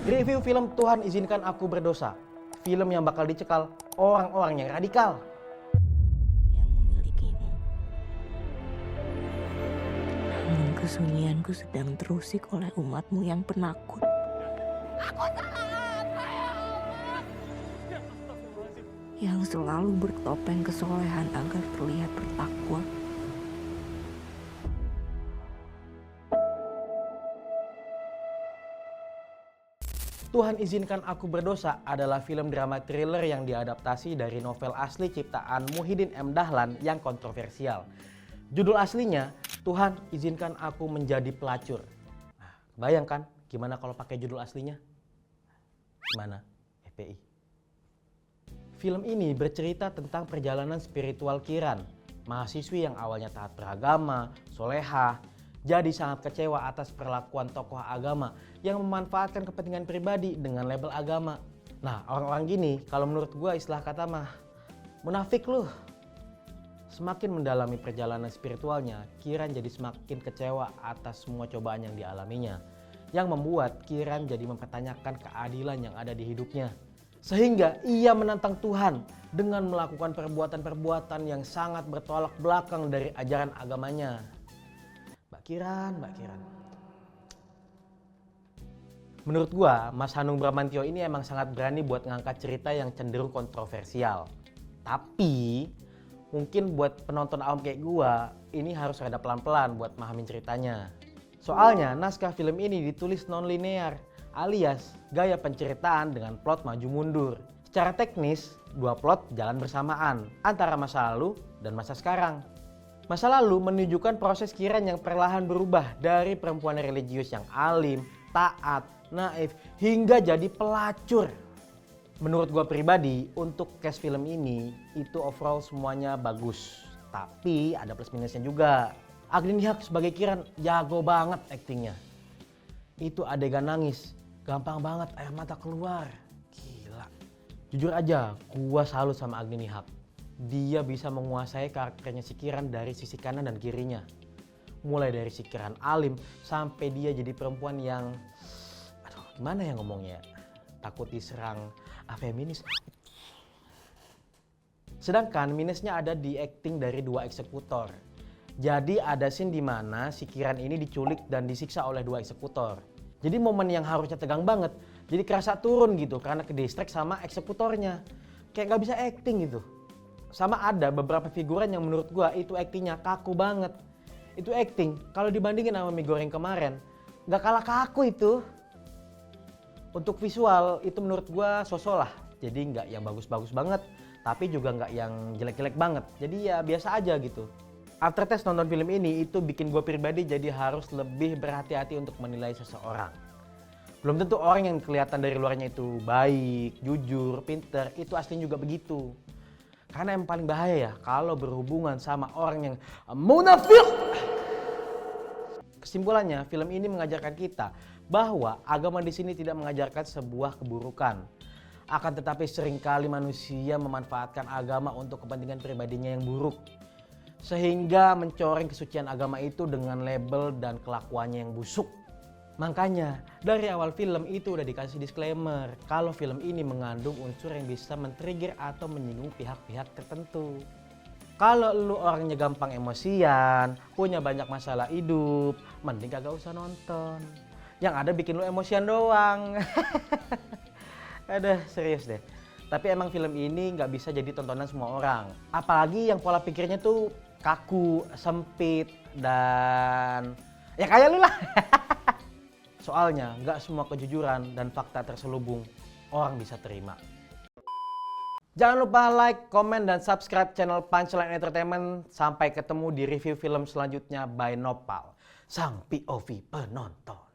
Review film Tuhan Izinkan Aku Berdosa. Film yang bakal dicekal orang-orang yang radikal. Yang memilikimu. Namun kesunyianku sedang terusik oleh umatmu yang penakut. Aku salah apa ya Allah? Yang selalu bertopeng kesolehan agar terlihat bertakwa. Tuhan Izinkan Aku Berdosa adalah film drama thriller yang diadaptasi dari novel asli ciptaan Muhyiddin M. Dahlan yang kontroversial. Judul aslinya, Tuhan Izinkan Aku Menjadi Pelacur. Nah, bayangkan gimana kalau pakai judul aslinya? Gimana? FPI. Film ini bercerita tentang perjalanan spiritual Kiran, mahasiswi yang awalnya taat beragama, solehah, jadi sangat kecewa atas perlakuan tokoh agama yang memanfaatkan kepentingan pribadi dengan label agama. Nah, orang-orang gini kalau menurut gua istilah kata mah munafik lu. Semakin mendalami perjalanan spiritualnya, Kiran jadi semakin kecewa atas semua cobaan yang dialaminya, yang membuat Kiran jadi mempertanyakan keadilan yang ada di hidupnya. Sehingga ia menantang Tuhan dengan melakukan perbuatan-perbuatan yang sangat bertolak belakang dari ajaran agamanya. Mbak Kiran. Menurut gua, Mas Hanung Bramantyo ini emang sangat berani buat ngangkat cerita yang cenderung kontroversial. Tapi mungkin buat penonton awam kayak gua, ini harus rada pelan-pelan buat mahamin ceritanya. Soalnya naskah film ini ditulis non-linear, alias gaya penceritaan dengan plot maju mundur. Secara teknis, dua plot jalan bersamaan antara masa lalu dan masa sekarang. Masa lalu menunjukkan proses Kiran yang perlahan berubah dari perempuan religius yang alim, taat, naif, hingga jadi pelacur. Menurut gua pribadi, untuk cast film ini itu overall semuanya bagus. Tapi ada plus minusnya juga. Agni Nihak sebagai Kiran jago banget aktingnya. Itu adegan nangis, gampang banget air mata keluar. Gila. Jujur aja, gua salut sama Agni Nihak. Dia bisa menguasai karakternya si Kiran dari sisi kanan dan kirinya. Mulai dari si Kiran alim sampai dia jadi perempuan yang, aduh gimana ya ngomongnya, takut diserang feminis. Sedangkan minusnya ada di acting dari dua eksekutor. Jadi ada scene di mana si Kiran ini diculik dan disiksa oleh dua eksekutor. Jadi momen yang harusnya tegang banget, jadi kerasa turun gitu karena kedistract sama eksekutornya. Kayak nggak bisa acting gitu. Sama ada beberapa figuran yang menurut gua itu aktingnya kaku banget. Itu acting kalau dibandingin sama mie goreng kemarin nggak kalah kaku itu. Untuk visual itu menurut gua sosok lah. Jadi nggak yang bagus-bagus banget, tapi juga nggak yang jelek-jelek banget. Jadi ya biasa aja gitu. After test nonton film ini itu bikin gua pribadi jadi harus lebih berhati-hati untuk menilai seseorang. Belum tentu orang yang kelihatan dari luarnya itu baik, jujur, pinter, itu aslinya juga begitu. Karena yang paling bahaya ya kalau berhubungan sama orang yang munafik. Kesimpulannya, film ini mengajarkan kita bahwa agama di sini tidak mengajarkan sebuah keburukan. Akan tetapi seringkali manusia memanfaatkan agama untuk kepentingan pribadinya yang buruk. Sehingga mencoreng kesucian agama itu dengan label dan kelakuannya yang busuk. Makanya dari awal film itu udah dikasih disclaimer kalau film ini mengandung unsur yang bisa men-trigger atau menyinggung pihak-pihak tertentu. Kalau lu orangnya gampang emosian, punya banyak masalah hidup, mending kagak usah nonton. Yang ada bikin lu emosian doang. Aduh serius deh. Tapi emang film ini nggak bisa jadi tontonan semua orang. Apalagi yang pola pikirnya tuh kaku, sempit, dan ya kayak lu lah. Soalnya nggak semua kejujuran dan fakta terselubung orang bisa terima. Jangan lupa like, komen, dan subscribe channel Punchline Entertainment. Sampai ketemu di review film selanjutnya by Nopal, sang POV penonton.